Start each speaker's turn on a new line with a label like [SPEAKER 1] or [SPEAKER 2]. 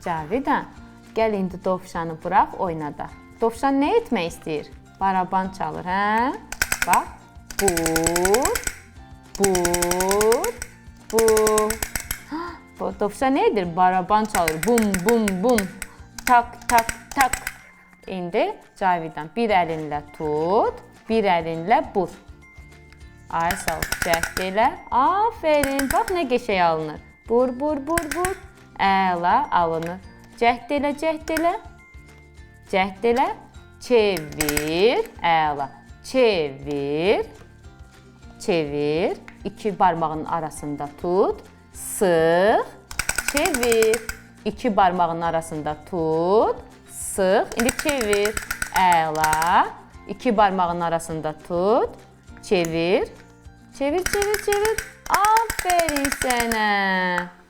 [SPEAKER 1] Cavidan, gəl indi dovşanı burax, oynadaq. Dovşan nə etmək istəyir? Baraban çalır, hə? Bax, bur, bur, bur. Dovşan nə edir? Baraban çalır, bum, bum, bum. Tak, tak, tak. İndi Cavidan, bir əlinlə tut, bir əlinlə bur. Ay sağ ol, cəhd elə. Aferin, bax nə qəşəng alınır. Bur, bur, bur, bur. Əla alınır. Cəhd elə, cəhd elə. Cəhd elə. Çevir. Əla. Çevir. Çevir. İki barmağın arasında tut. Sıx. Çevir. İki barmağın arasında tut. Sıx. İndi çevir. Əla. İki barmağın arasında tut. Çevir. Çevir, çevir, çevir. Aferin sənə.